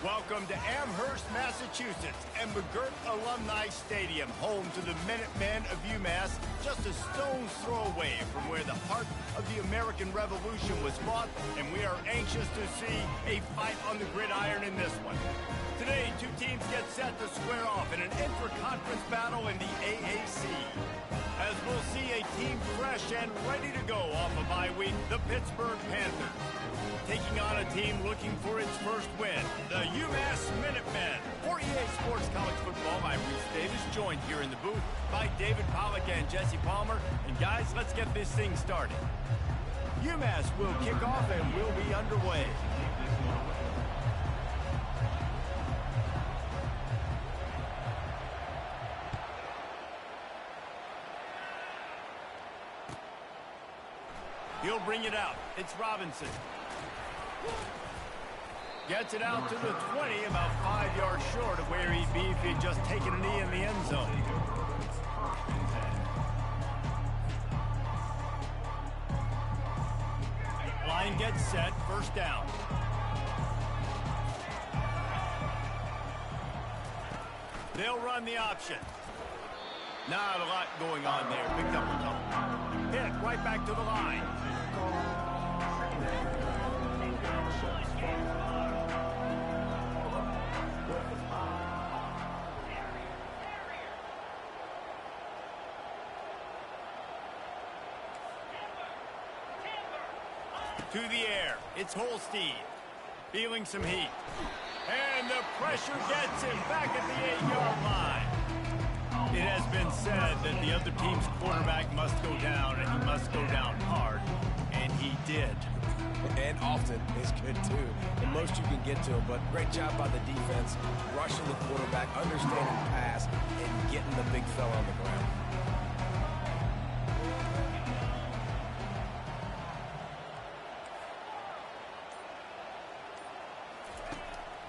Welcome to Amherst, Massachusetts, and McGirt Alumni Stadium, home to the Minutemen of UMass, just a stone's throw away from where the heart of the American Revolution was fought, and we are anxious to see a fight on the gridiron in this one. Today, two teams get set to square off in an intra-conference battle in the AAC. As we'll see a team fresh and ready to go off a bye week, the Pittsburgh Panthers. Taking on a team looking for its first win, the UMass Minutemen. For EA Sports College Football, I'm Reese Davis, joined here in the booth by David Pollack and Jesse Palmer. And guys, let's get this thing started. UMass will kick off and we'll be underway. He'll bring it out. It's Robinson. Gets it out to the 20, about 5 yards short of where he'd be if he'd just taken a knee in the end zone. Line gets set, first down. They'll run the option. Not a lot going on there. Picked up a couple. Pitt right back to the line. To the air, it's Holstein, feeling some heat. And the pressure gets him back at the 8-yard line. It has been said that the other team's quarterback must go down, and he must go down hard. And he did. And often is good, too. The most you can get to him, but great job by the defense, rushing the quarterback, understanding the pass, and getting the big fella on the ground.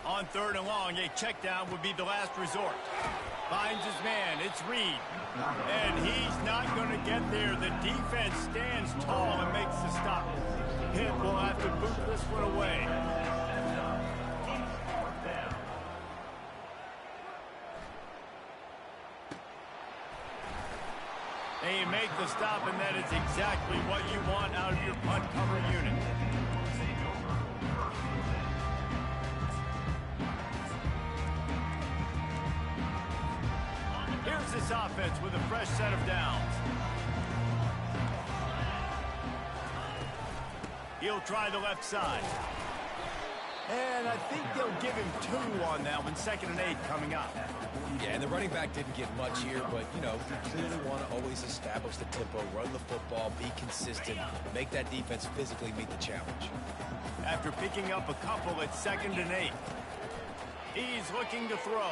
On third and long, a check down would be the last resort. Finds his man, it's Reed. And he's not going to get there. The defense stands tall and makes the stop. Pitt will have to boot this one away. They make the stop, and that is exactly what you want out of your punt cover unit. Here's this offense with a fresh set of downs. He'll try the left side. And I think they'll give him 2 on that one. 2nd and 8 coming up. Yeah, and the running back didn't get much here, but, you know, you clearly want to always establish the tempo, run the football, be consistent, make that defense physically meet the challenge. After picking up a couple at 2nd and 8. He's looking to throw.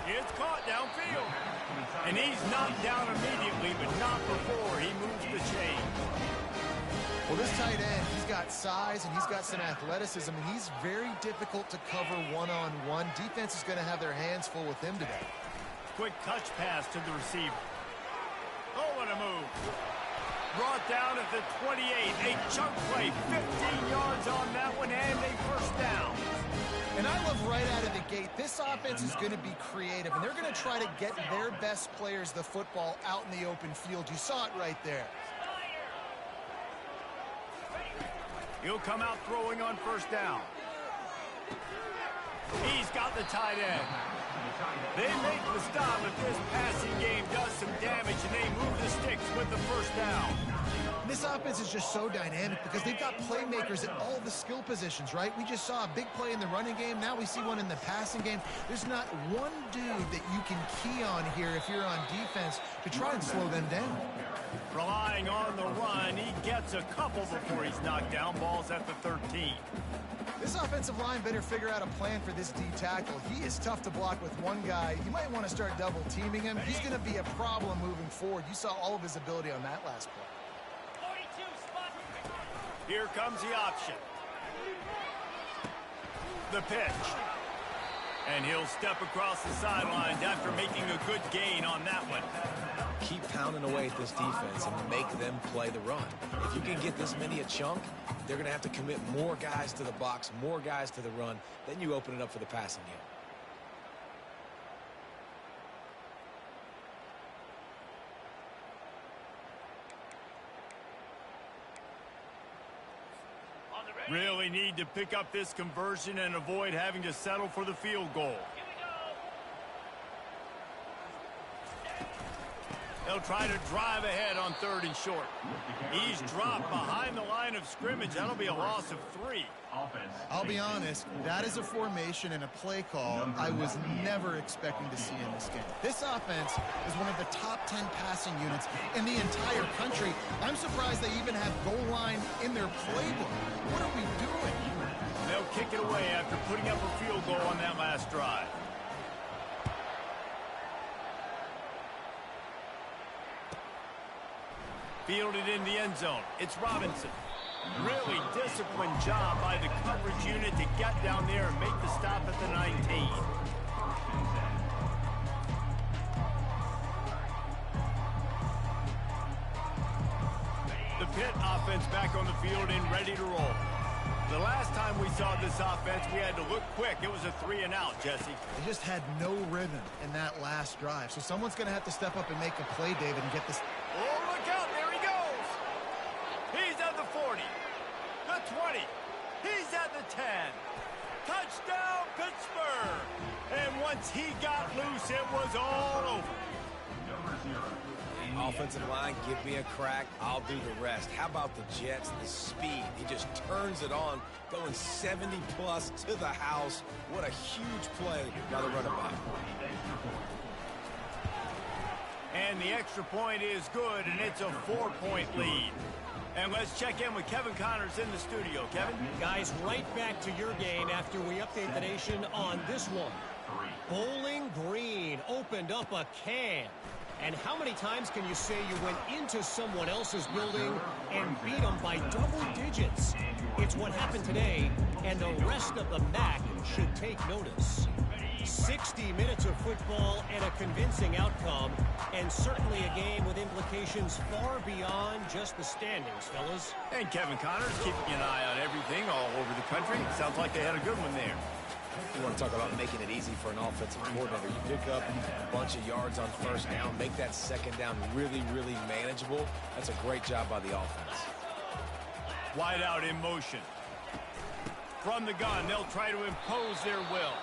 It's caught downfield. And he's knocked down immediately, but not before he moves the chain. Well, this tight end, he's got size and he's got some athleticism, and he's very difficult to cover one-on-one. Defense is going to have their hands full with him today. Quick touch pass to the receiver. Oh, what a move. Brought down at the 28. A chunk play, 15 yards on that one, and a first down. And I love right out of the gate, this offense is going to be creative, and they're going to try to get their best players the football out in the open field. You saw it right there. He'll come out throwing on first down. He's got the tight end. They make the stop, but this passing game does some damage, and they move the sticks with the first down. This offense is just so dynamic because they've got playmakers at all the skill positions, right? We just saw a big play in the running game. Now we see one in the passing game. There's not one dude that you can key on here if you're on defense to try and slow them down. Relying on the run, he gets a couple before he's knocked down. Ball's at the 13. This offensive line better figure out a plan for this D tackle. He is tough to block with one guy. You might want to start double teaming him. He's going to be a problem moving forward. You saw all of his ability on that last play. Here comes the option. The pitch. And he'll step across the sidelines after making a good gain on that one. Keep pounding away at this defense and make them play the run. If you can get this many a chunk, they're going to have to commit more guys to the box, more guys to the run. Then you open it up for the passing game. Really need to pick up this conversion and avoid having to settle for the field goal. They'll try to drive ahead on 3rd and short. He's dropped behind the line of scrimmage. That'll be a loss of 3. I'll be honest, that is a formation and a play call I was never expecting to see in this game. This offense is one of the top 10 passing units in the entire country. I'm surprised they even have goal line in their playbook. What are we doing? They'll kick it away after putting up a field goal on that last drive. Fielded in the end zone. It's Robinson. Really disciplined job by the coverage unit to get down there and make the stop at the 19. The Pitt offense back on the field and ready to roll. The last time we saw this offense, we had to look quick. It was a 3-and-out, Jesse. They just had no rhythm in that last drive. So someone's going to have to step up and make a play, David, and get this. Oh, look out. There he goes. He's at the 40. The 20. He's at the 10. Touchdown, Pittsburgh. And once he got loose, it was all over. Offensive line, give me a crack. I'll do the rest. How about the Jets, the speed? He just turns it on, going 70-plus to the house. What a huge play by the running back. And the extra point is good, and it's a 4-point lead. And let's check in with Kevin Connors in the studio. Kevin? Guys, right back to your game after we update the nation on this one. Bowling Green opened up a can. And how many times can you say you went into someone else's building and beat them by double digits? It's what happened today, and the rest of the MAC should take notice. 60 minutes of football and a convincing outcome, and certainly a game with implications far beyond just the standings, fellas. And Kevin Connors keeping an eye on everything all over the country. Sounds like they had a good one there. You want to talk about making it easy for an offensive coordinator. You pick up a bunch of yards on 1st down, make that 2nd down really, really manageable. That's a great job by the offense. Wide out in motion. From the gun, they'll try to impose their will.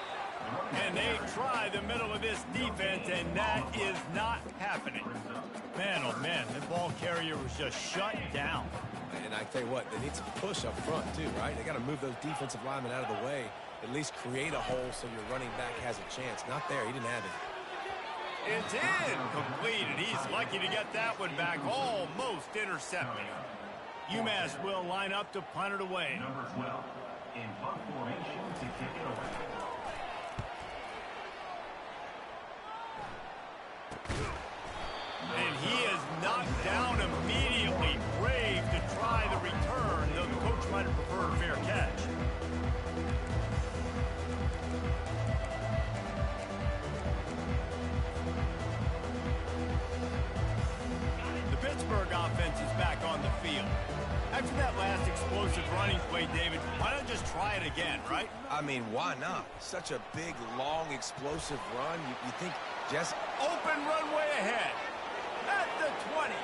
And they try the middle of this defense, and that is not happening. Man, oh man, the ball carrier was just shut down. And I tell you what, they need some push up front too, right? They got to move those defensive linemen out of the way, at least create a hole so your running back has a chance. Not there, he didn't have it. It's completed. He's lucky to get that one back, almost intercepted. UMass will line up to punt it away. Number 12 in punt formation to kick it away. And he is knocked down immediately. Brave to try the return, though the coach might have preferred a fair catch. The Pittsburgh offense is back on the field. After that last explosive running play, David, why not just try it again, right? I mean, why not? Such a big, long, explosive run. You think just open runway ahead. At the 20.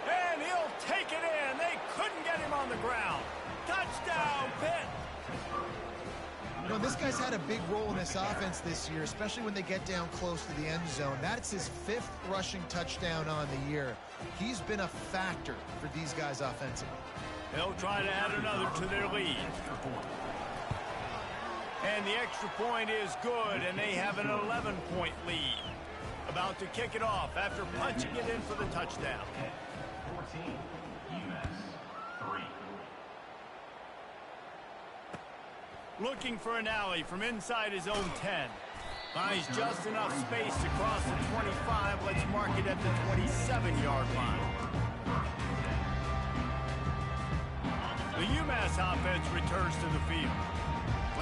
And he'll take it in. They couldn't get him on the ground. Touchdown, Pitt. You know, this guy's had a big role in this offense this year, especially when they get down close to the end zone. That's his 5th rushing touchdown on the year. He's been a factor for these guys offensively. They'll try to add another to their lead. And the extra point is good, and they have an 11-point lead. About to kick it off after punching it in for the touchdown. 14, UMass 3. Looking for an alley from inside his own 10. Finds just enough space to cross the 25. Let's mark it at the 27-yard line. The UMass offense returns to the field.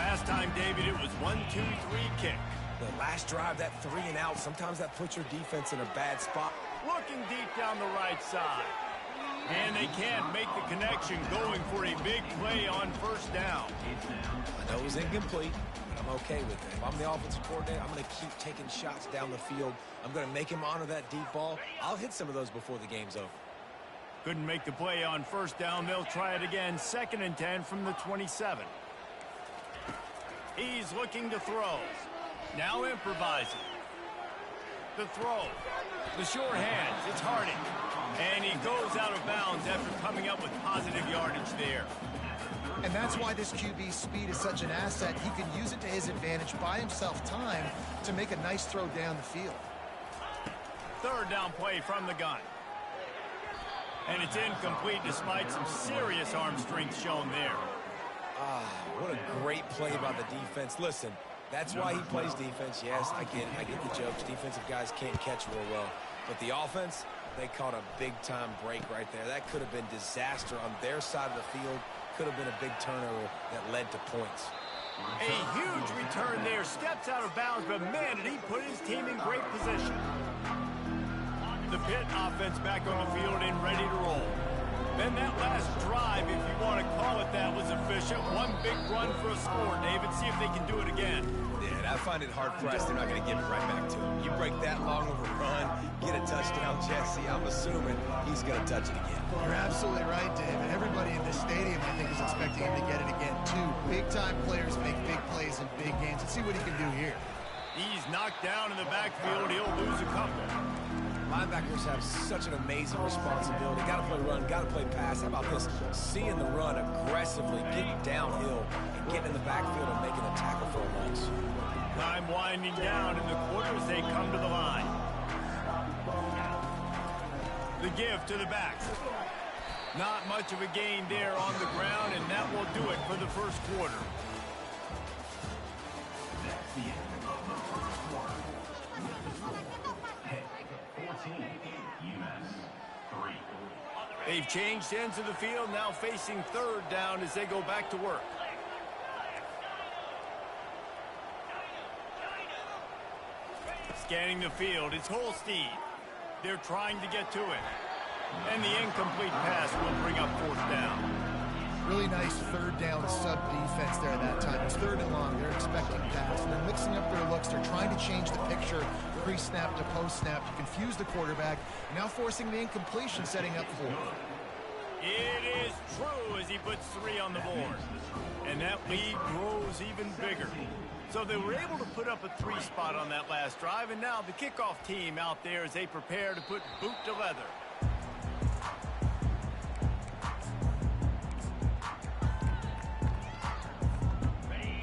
Last time, David, it was 1-2-3 kick. The last drive, that 3 and out, sometimes that puts your defense in a bad spot. Looking deep down the right side. And they can't make the connection, going for a big play on first down. I know it was incomplete, but I'm okay with it. If I'm the offensive coordinator, I'm going to keep taking shots down the field. I'm going to make him honor that deep ball. I'll hit some of those before the game's over. Couldn't make the play on first down. They'll try it again. 2nd and 10 from the 27. He's looking to throw. Now improvising. The throw. The short hands. It's Harding. And he goes out of bounds after coming up with positive yardage there. And that's why this QB's speed is such an asset. He can use it to his advantage, buy himself time to make a nice throw down the field. 3rd down play from the gun. And it's incomplete despite some serious arm strength shown there. What a great play by the defense. Listen, that's why he plays defense. Yes, I get it. I get the jokes. Defensive guys can't catch real well. But the offense, they caught a big-time break right there. That could have been disaster on their side of the field. Could have been a big turnover that led to points. A huge return there. Steps out of bounds, but man, did he put his team in great position. The Pitt offense back on the field and ready to roll. Then that last drive, if you want to call it that, was efficient. One big run for a score. David, see if they can do it again. Yeah, I find it hard-pressed they're not going to give it right back to him. You break that long of a run, get a touchdown, Jesse, I'm assuming he's going to touch it again. You're absolutely right, David. Everybody in this stadium, I think, is expecting him to get it again, too. Big-time players make big plays in big games. Let's see what he can do here. He's knocked down in the backfield. He'll lose a couple. Linebackers have such an amazing responsibility. Got to play run, got to play pass. How about this? Seeing the run aggressively, getting downhill, and getting in the backfield and making a tackle for a loss. Time winding down in the quarter as they come to the line. The give to the back. Not much of a gain there on the ground, and that will do it for the first quarter. That's the end of the first quarter. Pitt 14, UMass 3. They've changed ends of the field, now facing 3rd down as they go back to work. Scanning the field, it's Holstein. They're trying to get to it. And the incomplete pass will bring up 4th down. Really nice 3rd down sub defense there that time. It's 3rd and long. They're expecting pass. And they're mixing up their looks. They're trying to change the picture pre-snap to post-snap to confuse the quarterback. Now forcing the incompletion, setting up 4. It is true as he puts 3 on the board. And that lead grows even bigger. So they were able to put up a 3 spot on that last drive. And now the kickoff team out there as they prepare to put boot to leather.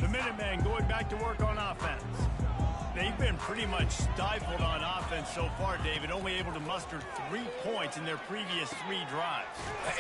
The Minutemen going back to work on offense. They've been pretty much stifled on offense so far, David, only able to muster 3 points in their previous 3 drives.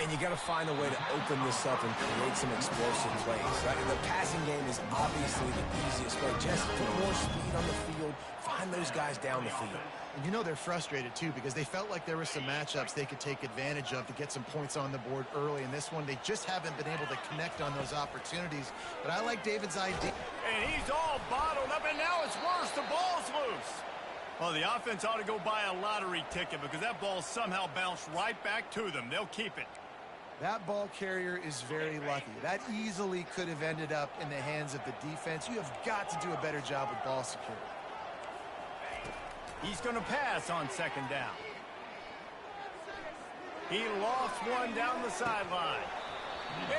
And you got to find a way to open this up and create some explosive plays. Right? The passing game is obviously the easiest way. Just put more speed on the field, find those guys down the field. And you know they're frustrated, too, because they felt like there were some matchups they could take advantage of to get some points on the board early. In this one, they just haven't been able to connect on those opportunities. But I like David's idea. And he's all bottled up, and now it's worse. The ball's loose. Well, the offense ought to go buy a lottery ticket because that ball somehow bounced right back to them. They'll keep it. That ball carrier is very lucky. That easily could have ended up in the hands of the defense. You have got to do a better job with ball security. He's going to pass on 2nd down. He lofts one down the sideline.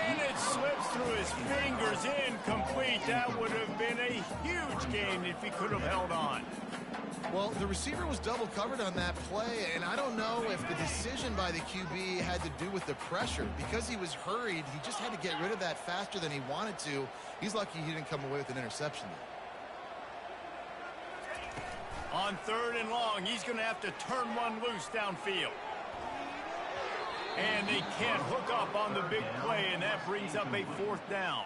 And it slips through his fingers, incomplete. That would have been a huge gain if he could have held on. Well, the receiver was double covered on that play, and I don't know if the decision by the QB had to do with the pressure. Because he was hurried, he just had to get rid of that faster than he wanted to. He's lucky he didn't come away with an interception there. On 3rd and long, he's going to have to turn one loose downfield. And they can't hook up on the big play, and that brings up a 4th down.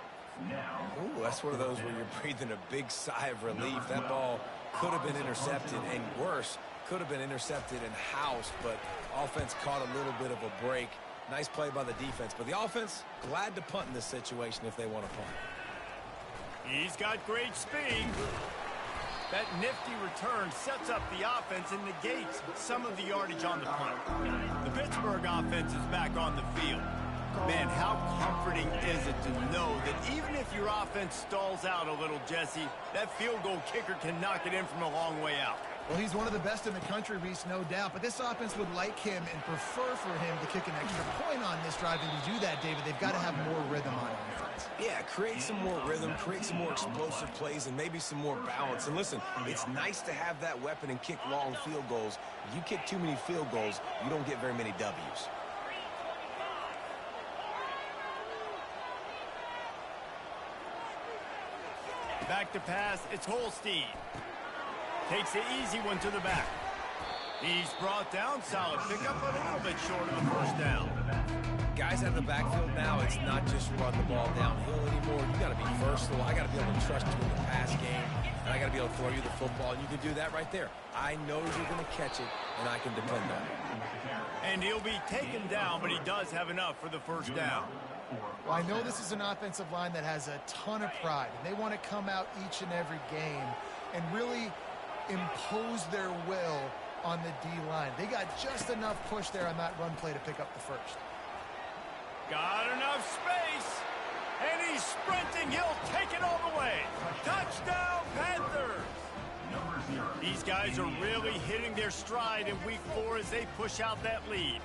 Ooh, that's one of those where you're breathing a big sigh of relief. That ball could have been intercepted, and worse, could have been intercepted and housed, but offense caught a little bit of a break. Nice play by the defense, but the offense, glad to punt in this situation if they want to punt. He's got great speed. That nifty return sets up the offense and negates some of the yardage on the punt. The Pittsburgh offense is back on the field. Man, how comforting is it to know that even if your offense stalls out a little, Jesse, that field goal kicker can knock it in from a long way out. Well, he's one of the best in the country, Reese, no doubt. But this offense would like him and prefer for him to kick an extra point on this drive. And to do that, David, they've got to have more rhythm on offense. Yeah, create some more rhythm, create some more explosive plays, and maybe some more balance. And listen, it's nice to have that weapon and kick long field goals. If you kick too many field goals, you don't get very many W's. Back to pass, it's Holstein. Takes the easy one to the back. He's brought down, solid pickup, but a little bit short of the first down. Guys out of the backfield now, it's not just run the ball downhill anymore. You got to be versatile. I got to be able to trust you in the pass game, and I got to be able to throw you the football, and you can do that right there. I know you're going to catch it, and I can depend on it. And he'll be taken down, but he does have enough for the first down. Well, I know this is an offensive line that has a ton of pride, and they want to come out each and every game and really impose their will on the D-line. They got just enough push there on that run play to pick up the first. Got enough space, and he's sprinting. He'll take it all the way. Touchdown, Panthers! These guys are really hitting their stride in week 4 as they push out that lead.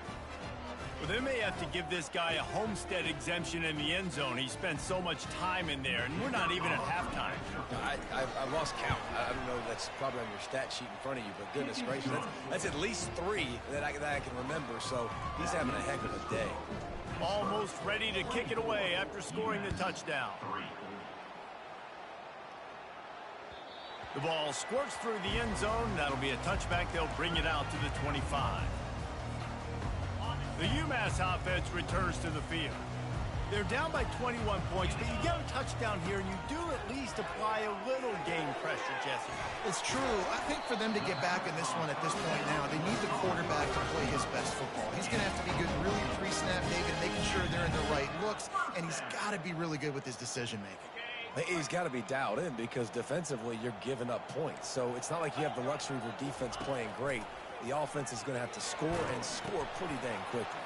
Well, they may have to give this guy a homestead exemption in the end zone. He spent so much time in there, and we're not even at halftime. I've lost count. I don't know. That's probably on your stat sheet in front of you, but goodness gracious, that's at least 3 that I can remember, so he's having a heck of a day. Almost ready to kick it away after scoring the touchdown. The ball squirts through the end zone. That'll be a touchback. They'll bring it out to the 25. The UMass offense returns to the field. They're down by 21 points, but you get a touchdown here, and you do at least apply a little game pressure, Jesse. It's true. I think for them to get back in this one at this point now, they need the quarterback to play his best football. He's going to have to be good really pre-snap, David, making sure they're in the right looks, and he's got to be really good with his decision-making. He's got to be dialed in because defensively you're giving up points. So it's not like you have the luxury of your defense playing great. The offense is going to have to score and score pretty dang quickly.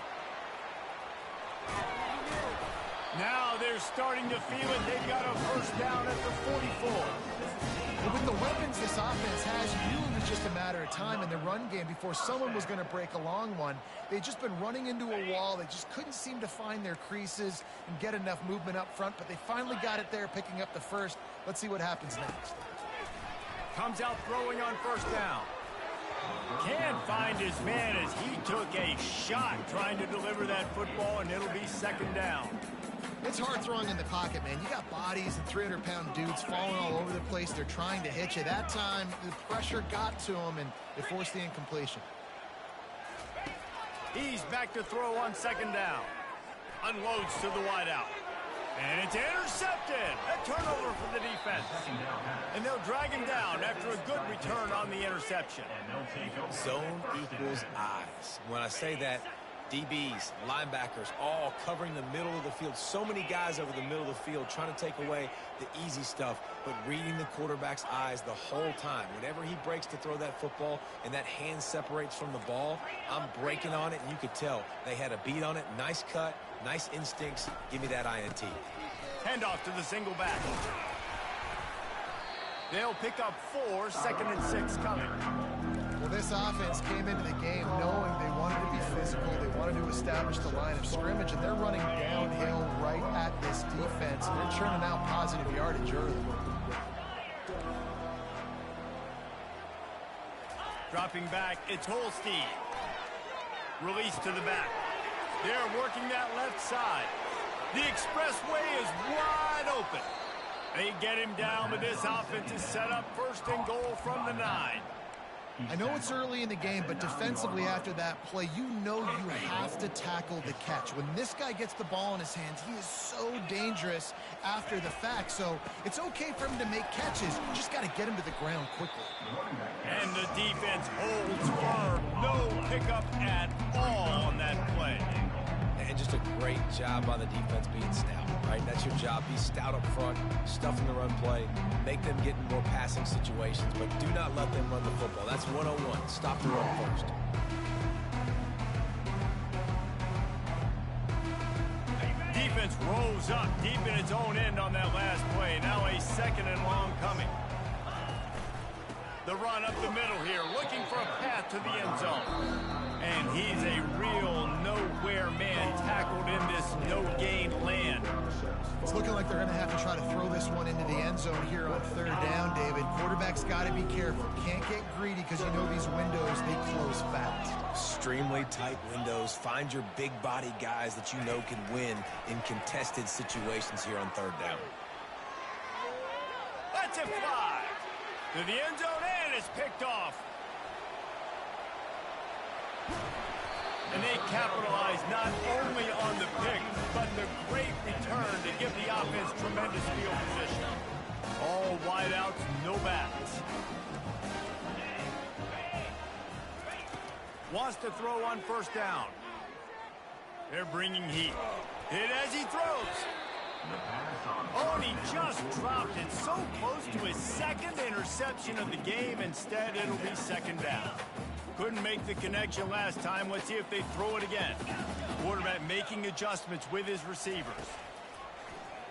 Now they're starting to feel it. They've got a first down at the 44. But with the weapons this offense has, you knew it was just a matter of time in the run game before someone was going to break a long one. They'd just been running into a wall. They just couldn't seem to find their creases and get enough movement up front, but they finally got it there, picking up the first. Let's see what happens next. Comes out throwing on first down. Can't find his man as he took a shot trying to deliver that football, and it'll be second down. It's hard throwing in the pocket, man. You got bodies and 300-pound dudes falling all over the place. They're trying to hit you. That time, the pressure got to him, and it forced the incompletion. He's back to throw on second down. Unloads to the wideout. And it's intercepted. A turnover for the defense. And they'll drag him down after a good return on the interception. Zone equals eyes. When I say that, DBs, linebackers, all covering the middle of the field. So many guys over the middle of the field trying to take away the easy stuff, but reading the quarterback's eyes the whole time. Whenever he breaks to throw that football and that hand separates from the ball, I'm breaking on it, and you could tell they had a beat on it. Nice cut, nice instincts. Give me that INT. Handoff to the single back. They'll pick up 4, 2nd and 6 coming. Well, this offense came into the game knowing they wanted to be physical. They wanted to establish the line of scrimmage, and they're running downhill right at this defense. And they're churning out positive yardage early. Dropping back, it's Holstein. Release to the back. They're working that left side. The expressway is wide open. They get him down, but this offense is set up first and goal from the 9. I know it's early in the game, but defensively after that play, you know you have to tackle the catch. When this guy gets the ball in his hands, he is so dangerous after the fact. So it's okay for him to make catches. You just got to get him to the ground quickly. And the defense holds firm. No pickup at all on that play. And just a great job by the defense being stout, right? That's your job. Be stout up front, stuffing the run play, make them get in more passing situations, but do not let them run the football. That's 101. Stop the run first. Defense rolls up deep in its own end on that last play. Now a 2nd and long coming. The run up the middle here, looking for a path to the end zone. And he's a real nowhere man tackled in this no-gain land. It's looking like they're going to have to try to throw this one into the end zone here on 3rd down, David. Quarterback's got to be careful. Can't get greedy because you know these windows, they close fast. Extremely tight windows. Find your big body guys that you know can win in contested situations here on 3rd down. Let's it fly. To the end zone, and it's picked off. And they capitalize not only on the pick, but the great return to give the offense tremendous field position. All wideouts, no backs. Wants to throw on 1st down. They're bringing heat. Hit as he throws. Oh, and he just dropped it so close to his 2nd interception of the game. Instead, it'll be 2nd down. Couldn't make the connection last time. Let's see if they throw it again. Quarterback making adjustments with his receivers.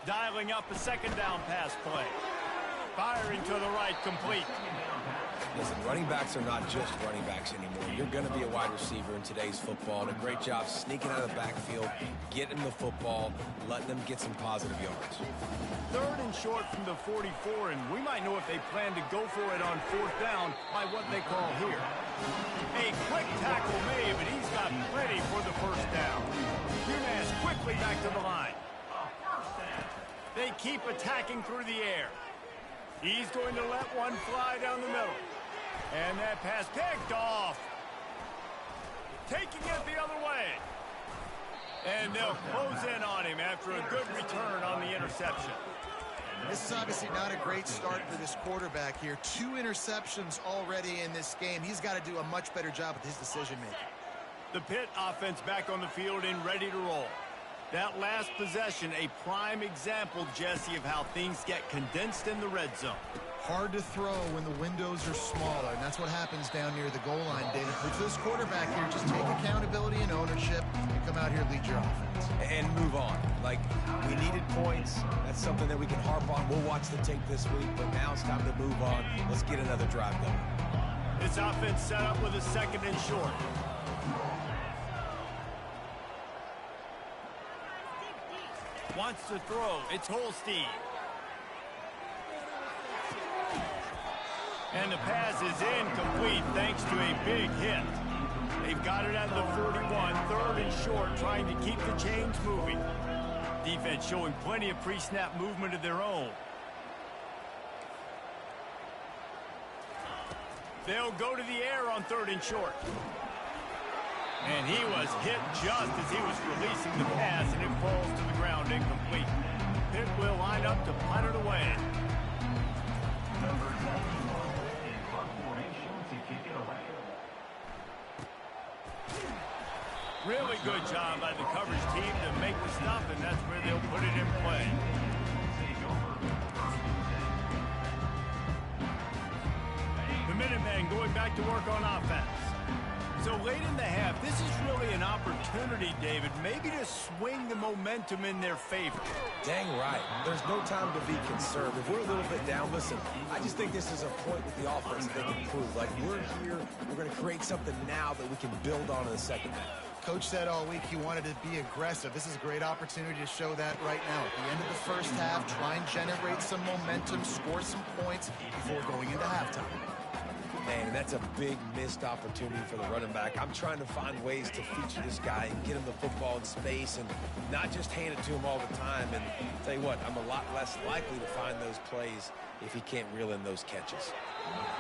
Dialing up a 2nd down pass play. Firing to the right, complete. Listen, running backs are not just running backs anymore. You're going to be a wide receiver in today's football. And a great job sneaking out of the backfield, getting the football, letting them get some positive yards. 3rd and short from the 44, and we might know if they plan to go for it on 4th down by what they call here. A quick tackle made, but he's got plenty for the 1st down. UMass quickly back to the line. They keep attacking through the air. He's going to let one fly down the middle. And that pass picked off. Taking it the other way. And they'll close in on him after a good return on the interception. This is obviously not a great start for this quarterback here. 2 interceptions already in this game. He's got to do a much better job with his decision-making. The Pitt offense back on the field and ready to roll. That last possession, a prime example, Jesse, of how things get condensed in the red zone. Hard to throw when the windows are smaller, and that's what happens down near the goal line, David. For this quarterback here, just take accountability and ownership and come out here and lead your offense. And move on. Like, we needed points. That's something that we can harp on. We'll watch the tape this week, but now it's time to move on. Let's get another drive going. This offense set up with a 2nd and short. Wants to throw. It's Holstein. And the pass is incomplete thanks to a big hit. They've got it at the 41, 3rd and short, trying to keep the chains moving. Defense showing plenty of pre-snap movement of their own. They'll go to the air on 3rd and short. And he was hit just as he was releasing the pass, and it falls to the ground incomplete. Pitt will line up to punt it away. Number 7 in punt formation to kick it away. Really good job by the coverage team to make the stop, and that's where they'll put it in play. The Minutemen going back to work on offense. So late in the half, this is really an opportunity, David, maybe to swing the momentum in their favor. Dang right. There's no time to be concerned. If we're a little bit down, listen, I just think this is a point with the offense that they can prove. Like, we're here, we're going to create something now that we can build on in the 2nd half. Coach said all week he wanted to be aggressive. This is a great opportunity to show that right now. At the end of the 1st half, try and generate some momentum, score some points before going into halftime. Man, that's a big missed opportunity for the running back. I'm trying to find ways to feature this guy and get him the football in space and not just hand it to him all the time. And I'll tell you what, I'm a lot less likely to find those plays if he can't reel in those catches.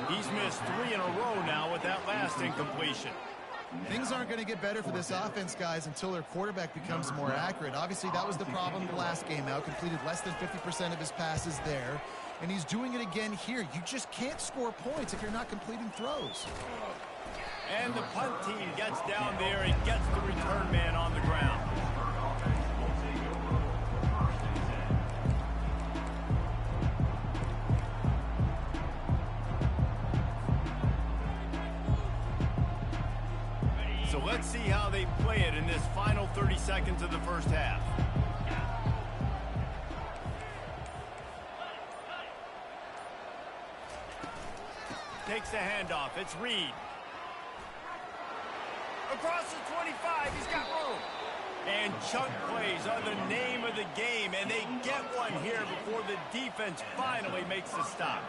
He's missed 3 in a row now with that last incompletion. Things aren't going to get better for this offense, guys, until their quarterback becomes more accurate. Obviously, that was the problem the last game out. Completed less than 50% of his passes there. And he's doing it again here. You just can't score points if you're not completing throws. And the punt team gets down there and gets the return man on the ground. So let's see how they play it in this final 30 seconds of the first half. Takes the handoff. It's Reed. Across the 25, he's got room. And chunk plays are the name of the game, and they get one here before the defense finally makes the stop.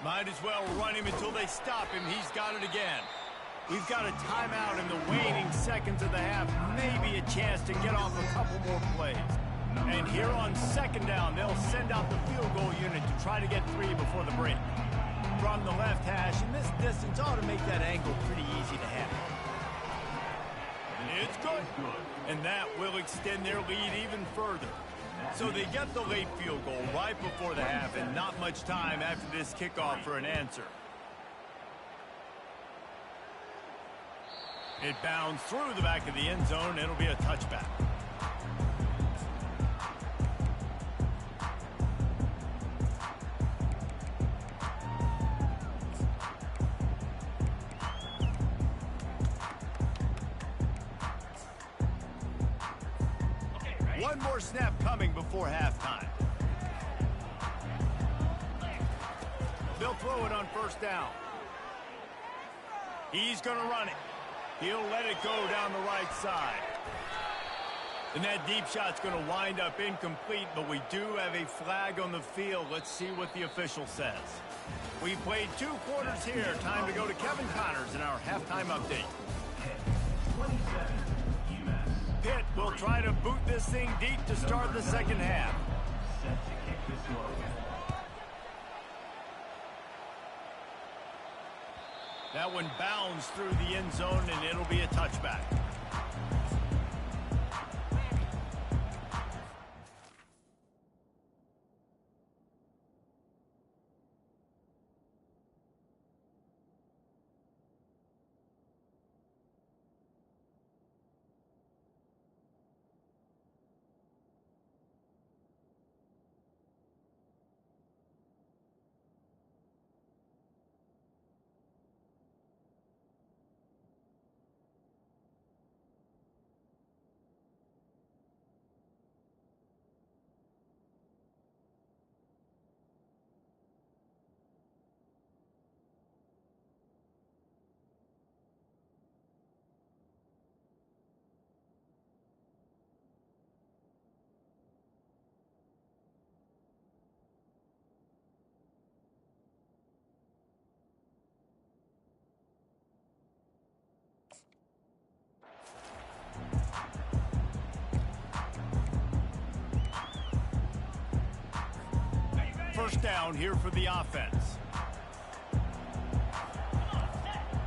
Might as well run him until they stop him. He's got it again. We've got a timeout in the waning seconds of the half. Maybe a chance to get off a couple more plays. And here on second down, they'll send out the field goal unit to try to get 3 before the break. From the left hash, and this distance ought to make that angle pretty easy to handle. It's good. And that will extend their lead even further. So they get the late field goal right before the half, and not much time after this kickoff for an answer. It bounds through the back of the end zone. It'll be a touchback. One more snap coming before halftime. They'll throw it on first down. He's going to run it. He'll let it go down the right side. And that deep shot's going to wind up incomplete, but we do have a flag on the field. Let's see what the official says. We played 2 quarters here. Time to go to Kevin Connors in our halftime update. 27, UMass. Pitt will try to boot this thing deep to start the second half. Set to kick this low. That one bounds through the end zone, and it'll be a touchback. First down here for the offense.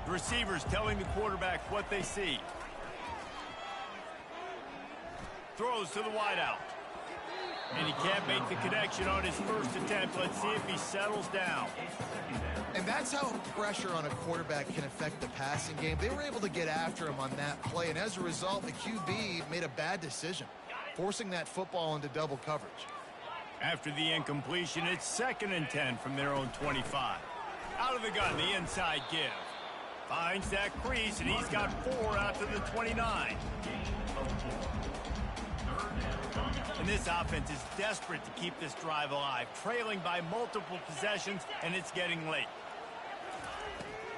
The receivers telling the quarterback what they see. Throws to the wideout. And he can't make the connection on his first attempt. Let's see if he settles down. And that's how pressure on a quarterback can affect the passing game. They were able to get after him on that play, and as a result, the QB made a bad decision, forcing that football into double coverage. After the incompletion, it's 2nd and 10 from their own 25. Out of the gun, the inside give. Finds that crease, and he's got 4 out to the 29. And this offense is desperate to keep this drive alive, trailing by multiple possessions, and it's getting late.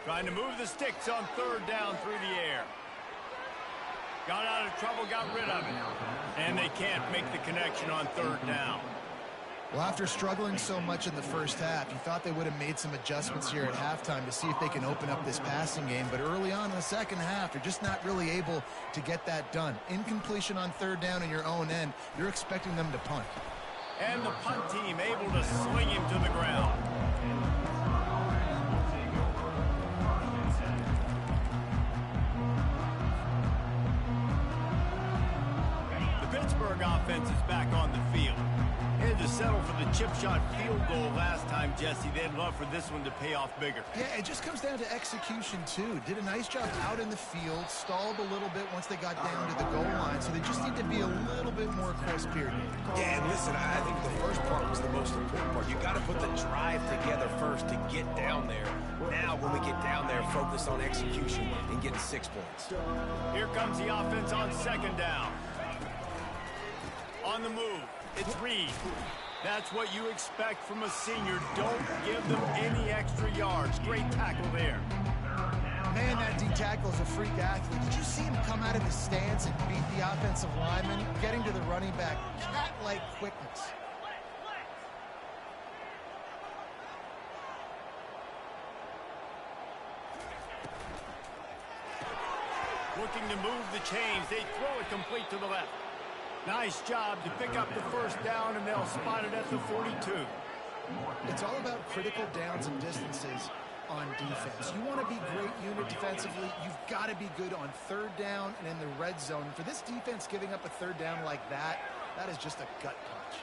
Trying to move the sticks on 3rd down through the air. Got out of trouble, got rid of it. And they can't make the connection on 3rd down. Well, after struggling so much in the first half, you thought they would have made some adjustments here at halftime to see if they can open up this passing game. But early on in the second half, they're just not really able to get that done. Incompletion on 3rd down in your own end, you're expecting them to punt. And the punt team able to sling him to the ground. The Pittsburgh offense is back on the field. Had to settle for the chip shot field goal last time, Jesse. They'd love for this one to pay off bigger. Yeah, it just comes down to execution, too. Did a nice job out in the field, stalled a little bit once they got down to the goal line, so they just need to be a little bit more crisp here. Yeah, and listen, I think the first part was the most important part. You got to put the drive together first to get down there. Now, when we get down there, focus on execution and getting 6 points. Here comes the offense on second down. On the move, it's Reed. That's what you expect from a senior. Don't give them any extra yards. Great tackle there. Man, that D-tackle is a freak athlete. Did you see him come out of his stance and beat the offensive lineman, getting to the running back? Cat-like quickness. Looking to move the chains. They throw it complete to the left. Nice job to pick up the first down, and they'll spot it at the 42. It's all about critical downs and distances on defense. You want to be great unit defensively, you've got to be good on third down and in the red zone. For this defense giving up a third down like that, that is just a gut punch.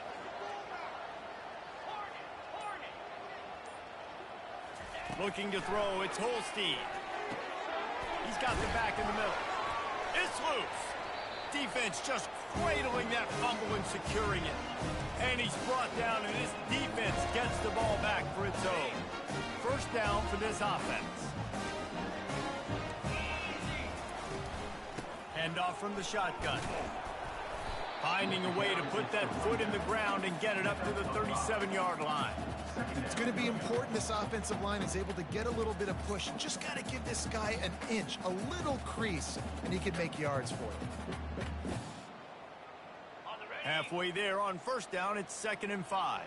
Looking to throw, it's Holstein. He's got the back in the middle. It's loose. Defense just cradling that fumble and securing it. And he's brought down, and this defense gets the ball back for its own. First down for this offense. Handoff from the shotgun. Finding a way to put that foot in the ground and get it up to the 37-yard line. It's going to be important this offensive line is able to get a little bit of push. Just got to give this guy an inch, a little crease, and he can make yards for it. Halfway there on first down, it's 2nd and 5.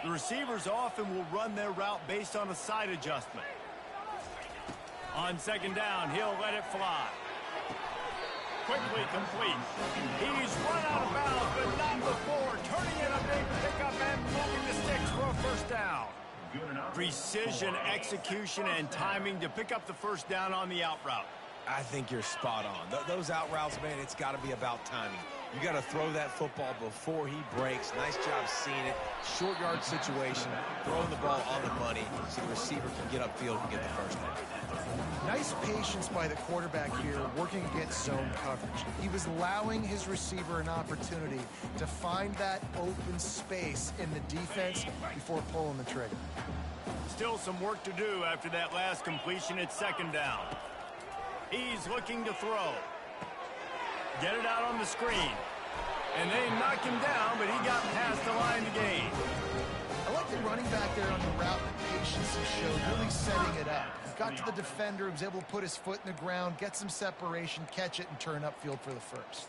The receivers often will run their route based on a side adjustment. On second down, he'll let it fly. Quickly complete. He's run out of bounds, but not before. Turning in a big pickup and moving the sticks for a first down. Precision, execution, and timing to pick up the first down on the out route. I think you're spot on. Those out routes, man, it's got to be about timing. You got to throw that football before he breaks. Nice job seeing it. Short yard situation, throwing the ball on the money so the receiver can get upfield and get the first down. Nice patience by the quarterback here, working against zone coverage. He was allowing his receiver an opportunity to find that open space in the defense before pulling the trigger. Still some work to do after that last completion at second down. He's looking to throw. Get it out on the screen. And they knock him down, but he got past the line to gain. I like the running back there on the route, the patience he showed, really setting it up. He got to the defender, was able to put his foot in the ground, get some separation, catch it, and turn upfield for the first.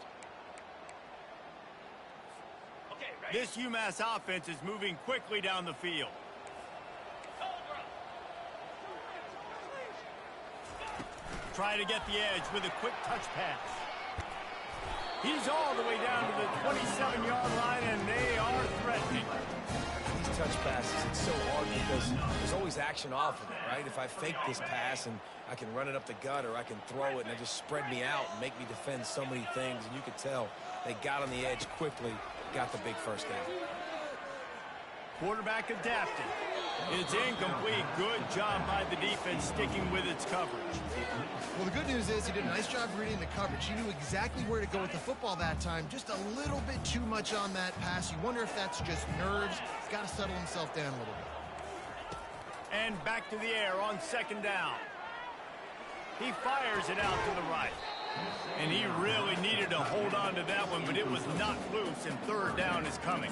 This UMass offense is moving quickly down the field. Try to get the edge with a quick touch pass. He's all the way down to the 27-yard line, and they are threatening. These touch passes, it's so hard because there's always action off of it, right? If I fake this pass and I can run it up the gut or I can throw it and they just spread me out and make me defend so many things, and you could tell they got on the edge quickly, got the big first down. Quarterback adapting. It's incomplete. Good job by the defense sticking with its coverage. Well, the good news is he did a nice job reading the coverage. He knew exactly where to go with the football that time. Just a little bit too much on that pass. You wonder if that's just nerves. He's got to settle himself down a little bit. And back to the air on second down. He fires it out to the right. And he really needed to hold on to that one, but it was not loose, and third down is coming.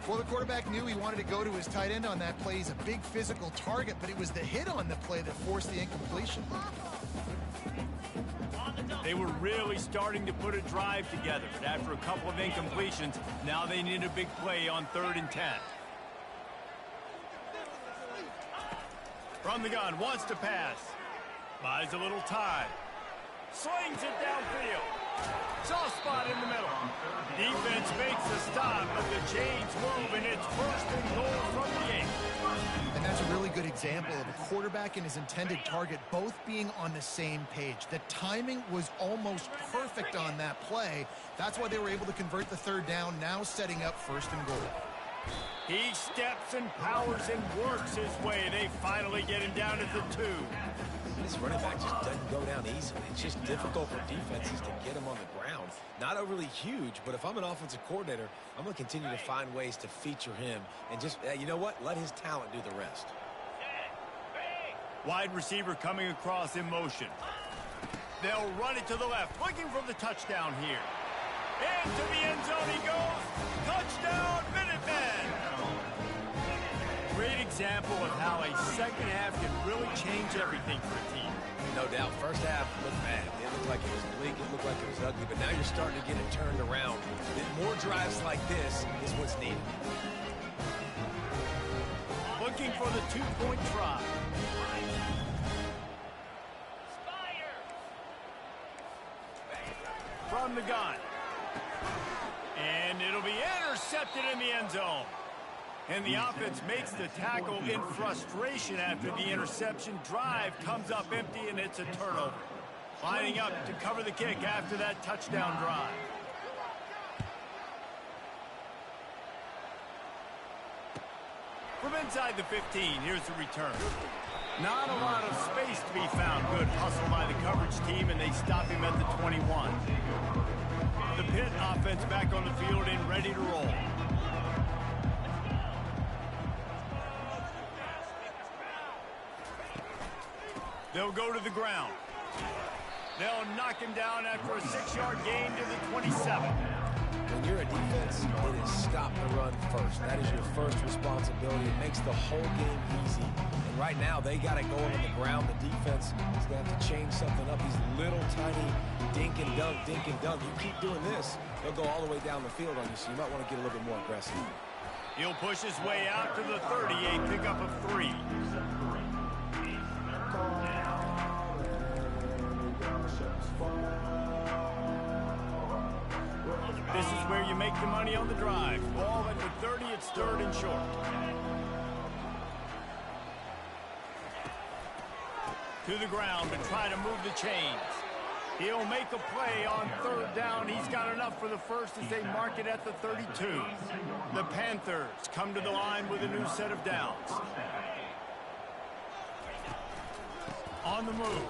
Well, the quarterback knew he wanted to go to his tight end on that play. He's a big physical target, but it was the hit on the play that forced the incompletion. They were really starting to put a drive together. After a couple of incompletions, now they need a big play on 3rd and 10. From the gun, wants to pass. Buys a little time. Slings it downfield. Soft spot in the middle. Defense makes a stop, but the chains move, and it's 1st and goal from the 8. And that's a really good example of a quarterback and his intended target both being on the same page. The timing was almost perfect on that play. That's why they were able to convert the third down, now setting up 1st and goal. He steps and powers and works his way. They finally get him down at the 2. This running back just doesn't go down easily. It's just difficult for defenses to get him on the ground. Not overly huge, but if I'm an offensive coordinator, I'm going to continue to find ways to feature him and just, you know what, let his talent do the rest. Wide receiver coming across in motion. They'll run it to the left, looking for the touchdown here. Into the end zone he goes. Touchdown, Minutemen! Great example of how a second half can really change everything for a team. No doubt. First half looked bad. It looked like it was bleak. It looked like it was ugly. But now you're starting to get it turned around. More drives like this is what's needed. Looking for the 2-point try. From the gun. And it'll be intercepted in the end zone. And the offense makes the tackle in frustration after the interception. Drive comes up empty, and it's a turnover. Lining up to cover the kick after that touchdown drive. From inside the 15, here's the return. Not a lot of space to be found. Good hustle by the coverage team, and they stop him at the 21. The Pitt offense back on the field and ready to roll. They'll go to the ground. They'll knock him down after a 6-yard gain to the 27. When you're a defense, it is stop the run first. That is your first responsibility. It makes the whole game easy. And right now, they got it going on the ground. The defense is going to have to change something up. These little tiny dink and dunk, dink and dunk. You keep doing this, they'll go all the way down the field on you, so you might want to get a little bit more aggressive. He'll push his way out to the 30, a pickup of 3. This is where you make the money on the drive. Ball at the 30, it's 3rd and short. To the ground to try to move the chains. He'll make a play on 3rd down. He's got enough for the first as they mark it at the 32. The Panthers come to the line with a new set of downs. On the move.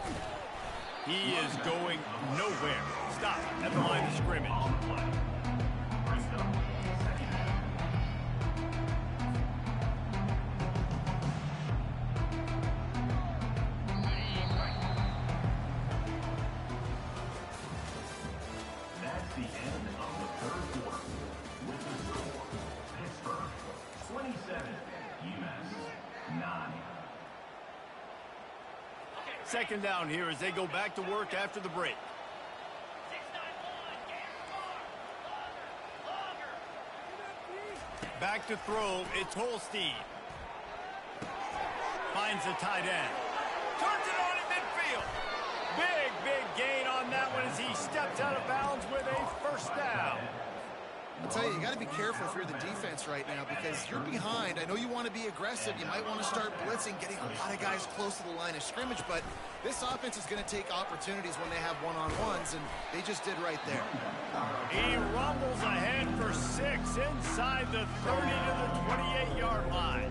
He is going nowhere. Stop at the line of scrimmage. That's the end of the 3rd quarter. With the score, Pittsburgh 27, UMass 9. Second down here as they go back to work after the break. Back to throw, it's Holstein. Finds the tight end. Turns it on in midfield. Big gain on that one as he steps out of bounds with a 1st down. I'll tell you, you got to be careful if you're the defense right now because you're behind. I know you want to be aggressive. You might want to start blitzing, getting a lot of guys close to the line of scrimmage, but this offense is going to take opportunities when they have one-on-ones, and they just did right there. He rumbles ahead for 6 inside the 30 to the 28-yard line.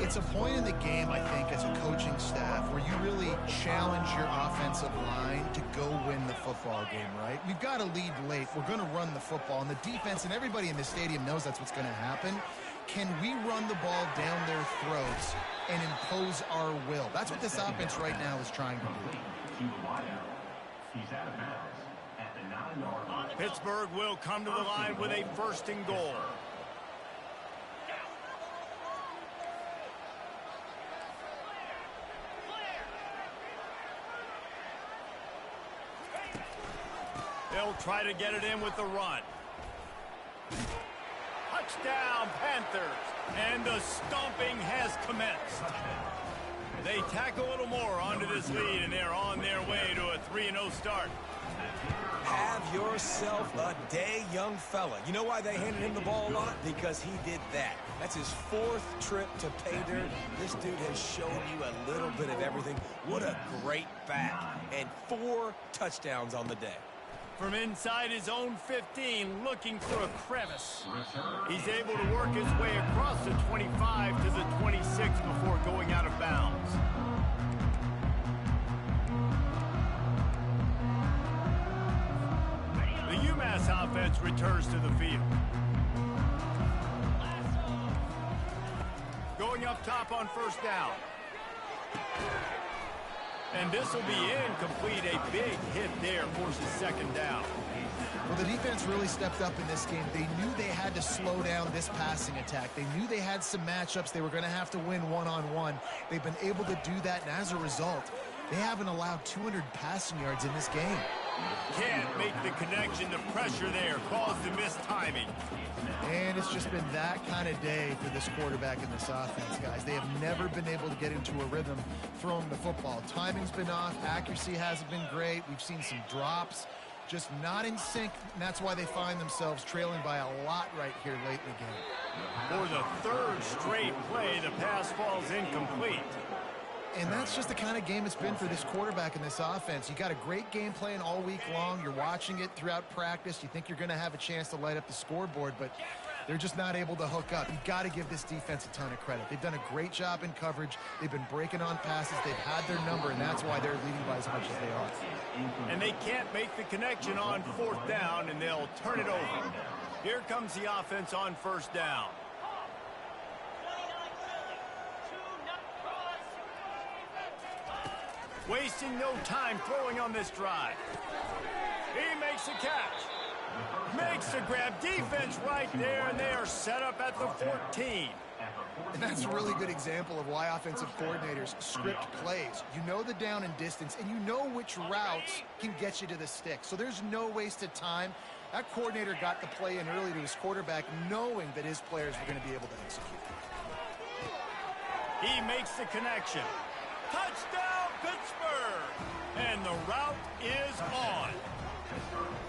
It's a point in the game, I think, as a coaching staff where you really challenge your offensive line to go win the football game, right? We've got to lead late. We're going to run the football, and the defense and everybody in the stadium knows that's what's going to happen. Can we run the ball down their throats and impose our will? That's what this offense right now is trying to do. He's out of bounds at the 9-yard line. Pittsburgh will come to the line with a 1st and goal. They'll try to get it in with the run. Touchdown, Panthers. And the stomping has commenced. They tack a little more onto this lead, and they're on their way to a 3-0 start. Have yourself a day, young fella. You know why they handed him the ball a lot? Because he did that. That's his 4th trip to pay dirt. This dude has shown you a little bit of everything. What a great back. And 4 touchdowns on the day. From inside his own 15, looking for a crevice. He's able to work his way across the 25 to the 26 before going out of bounds. The UMass offense returns to the field. Going up top on first down. And this will be incomplete. A big hit there forces second down. Well, the defense really stepped up in this game. They knew they had to slow down this passing attack. They knew they had some matchups they were going to have to win one-on-one. They've been able to do that, and as a result, they haven't allowed 200 passing yards in this game. Can't make the connection. The pressure there caused the missed timing. And it's just been that kind of day for this quarterback and this offense, guys. They have never been able to get into a rhythm throwing the football. Timing's been off. Accuracy hasn't been great. We've seen some drops. Just not in sync, and that's why they find themselves trailing by a lot right here late in the game. For the third straight play, the pass falls incomplete. And that's just the kind of game it's been for this quarterback and this offense. You got a great game plan all week long. You're watching it throughout practice. You think you're going to have a chance to light up the scoreboard, but they're just not able to hook up. You got to give this defense a ton of credit. They've done a great job in coverage. They've been breaking on passes. They've had their number, and that's why they're leading by as much as they are. And they can't make the connection on fourth down, and they'll turn it over. Here comes the offense on first down. Wasting no time throwing on this drive. He makes a catch. Makes the grab. Defense right there, and they are set up at the 14. And that's a really good example of why offensive coordinators script plays. You know the down and distance, and you know which routes can get you to the stick. So there's no wasted time. That coordinator got the play in early to his quarterback, knowing that his players were going to be able to execute. He makes the connection. Touchdown, Pittsburgh! And the route is on.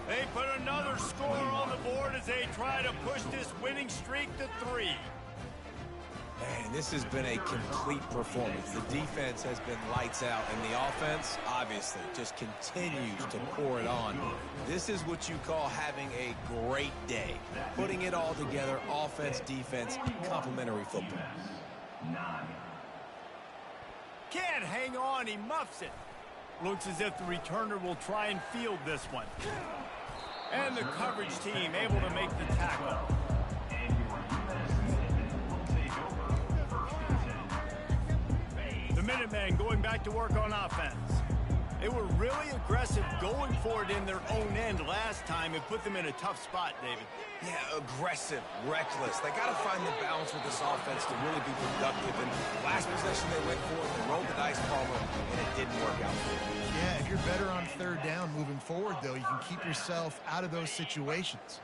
They put another score on the board as they try to push this winning streak to 3. Man, this has been a complete performance. The defense has been lights out, and the offense, obviously, just continues to pour it on. This is what you call having a great day. Putting it all together, offense, defense, complementary football. 9. Can't hang on, he muffs it. Looks as if the returner will try and field this one. And the coverage team able to make the tackle. The Minutemen going back to work on offense. They were really aggressive going for it in their own end last time. It put them in a tough spot, David. Yeah, aggressive, reckless. They got to find the balance with this offense to really be productive. And last possession they went for it, they rolled the dice, Palmer, and it didn't work out. Yeah, if you're better on third down moving forward, though, you can keep yourself out of those situations.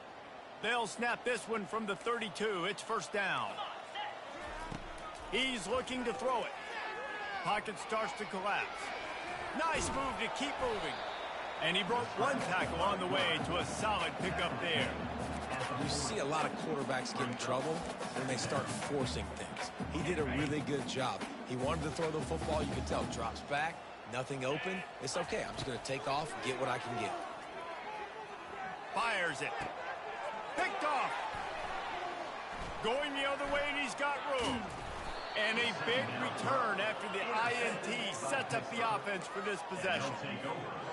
They'll snap this one from the 32. It's first down. He's looking to throw it. Pocket starts to collapse. Nice move to keep moving. And he broke one tackle on the way to a solid pickup there. You see a lot of quarterbacks get in trouble when they start forcing things. He did a really good job. He wanted to throw the football. You can tell. Drops back. Nothing open. It's okay. I'm just going to take off, get what I can get. Fires it. Picked off. Going the other way, and he's got room. And a big return after the INT sets up the offense for this possession.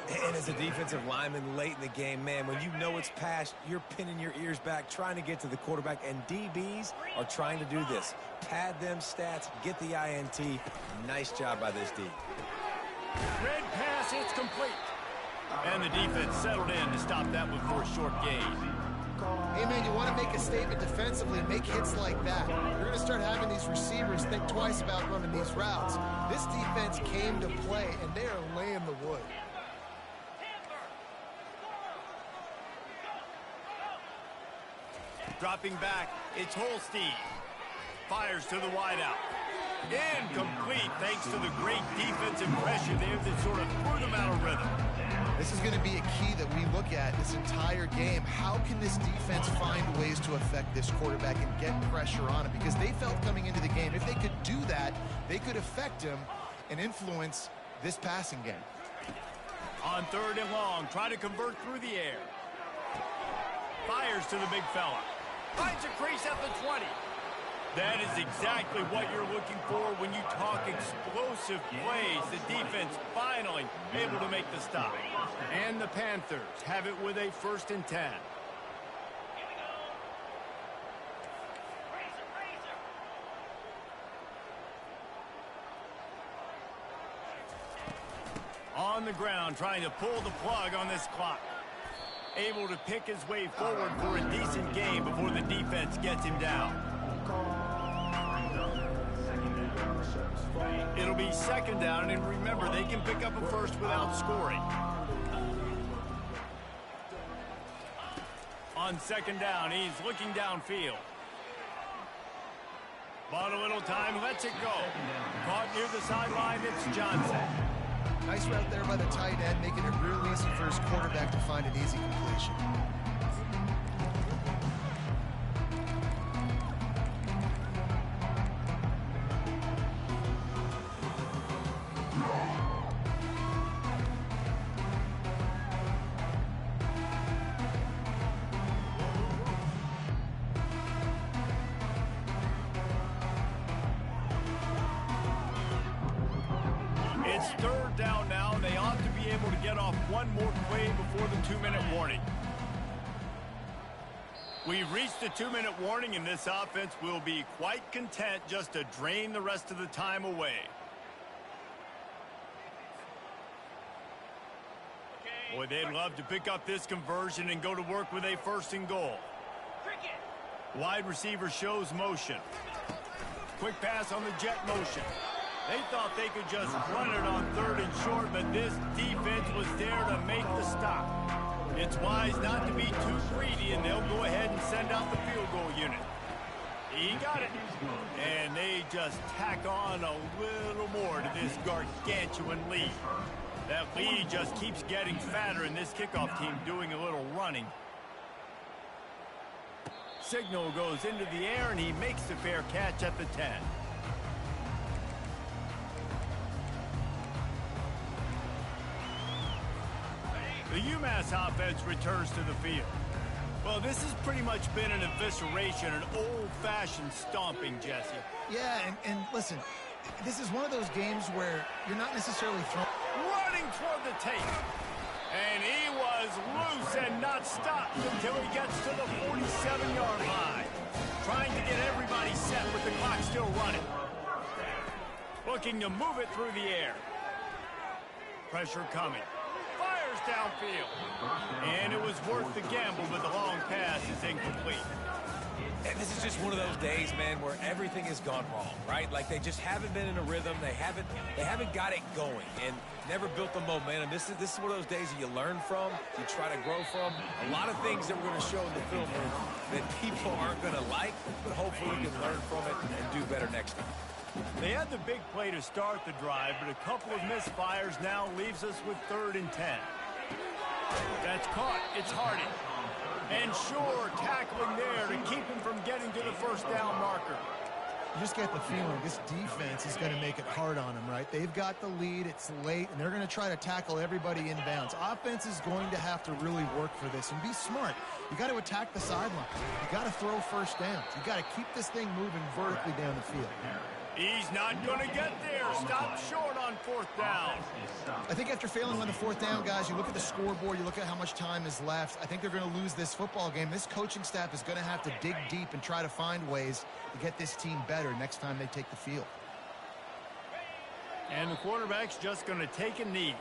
And as a defensive lineman late in the game, man, when you know it's passed, you're pinning your ears back, trying to get to the quarterback, and DBs are trying to do this. Pad them stats, get the INT. Nice job by this D. Red pass, it's complete. And the defense settled in to stop that one for a short gain. Hey, man, you want to make a statement defensively, make hits like that. You're going to start having these receivers think twice about running these routes. This defense came to play, and they are laying the wood. Dropping back, it's Holstein. Fires to the wideout. Incomplete thanks to the great defensive pressure there that sort of threw them out of rhythm. This is going to be a key that we look at this entire game. How can this defense find ways to affect this quarterback and get pressure on him? Because they felt coming into the game, if they could do that, they could affect him and influence this passing game. On 3rd and long, try to convert through the air. Fires to the big fella. Finds a crease at the 20. That is exactly what you're looking for when you talk explosive plays. The defense finally able to make the stop. And the Panthers have it with a 1st and 10. On the ground, trying to pull the plug on this clock. Able to pick his way forward for a decent game before the defense gets him down. It'll be 2nd down, and remember, they can pick up a first without scoring. On 2nd down, he's looking downfield. Bought a little time, lets it go. Caught near the sideline, it's Johnson. Nice route there by the tight end, making it real easy for his quarterback to find an easy completion. It's 3rd down now, and they ought to be able to get off one more play before the 2-minute warning. We've reached the 2-minute warning, and this offense will be quite content just to drain the rest of the time away. Boy, they'd love to pick up this conversion and go to work with a 1st and goal. Wide receiver shows motion. Quick pass on the jet motion. They thought they could just run it on 3rd and short, but this defense was there to make the stop. It's wise not to be too greedy, and they'll go ahead and send out the field goal unit. He got it. And they just tack on a little more to this gargantuan lead. That lead just keeps getting fatter, and this kickoff team doing a little running. Signal goes into the air, and he makes the fair catch at the 10. The UMass offense returns to the field. Well, this has pretty much been an evisceration, an old-fashioned stomping, Jesse. Yeah, and listen, this is one of those games where you're not necessarily throwing. Running toward the tape. And he was loose and not stopped until he gets to the 47-yard line. Trying to get everybody set with the clock still running. Looking to move it through the air. Pressure coming. Fires downfield. And it was worth the gamble, but the long pass is incomplete. And this is just one of those days, man, where everything has gone wrong, right? Like they just haven't been in a rhythm. They haven't got it going and never built the momentum. This is one of those days that you learn from, you try to grow from. A lot of things that we're going to show in the film that people aren't going to like, but hopefully you can learn from it and do better next time. They had the big play to start the drive, but a couple of misfires now leaves us with 3rd and 10. That's caught. It's Hardy. And sure, tackling there to keep him from getting to the 1st down marker. You just get the feeling this defense is going to make it hard on them, right? They've got the lead, it's late, and they're going to try to tackle everybody inbounds. Offense is going to have to really work for this and be smart. You got to attack the sideline. You got to throw 1st downs. You got to keep this thing moving vertically down the field. He's not going to get there. Stop short on 4th down. I think after failing on the 4th down, guys, you look at the scoreboard, you look at how much time is left. I think they're going to lose this football game. This coaching staff is going to have to dig deep and try to find ways to get this team better next time they take the field. And the quarterback's just going to take a knee.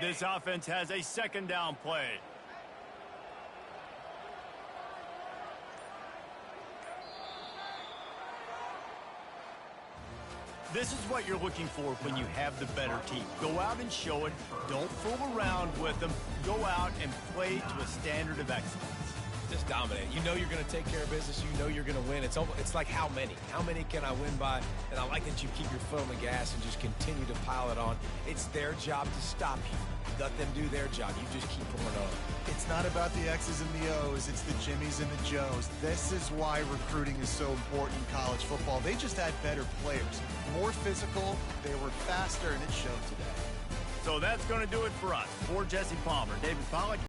This offense has a 2nd down play. This is what you're looking for when you have the better team. Go out and show it. Don't fool around with them. Go out and play to a standard of excellence. Just dominate. You know you're going to take care of business. You know you're going to win. It's like how many? How many can I win by? And I like that you keep your foot on the gas and just continue to pile it on. It's their job to stop you. Let them do their job. You just keep pouring on. It's not about the X's and the O's. It's the Jimmies and the Joes. This is why recruiting is so important in college football. They just had better players, more physical, they were faster, and it showed today. So that's going to do it for us. For Jesse Palmer, David Pollack,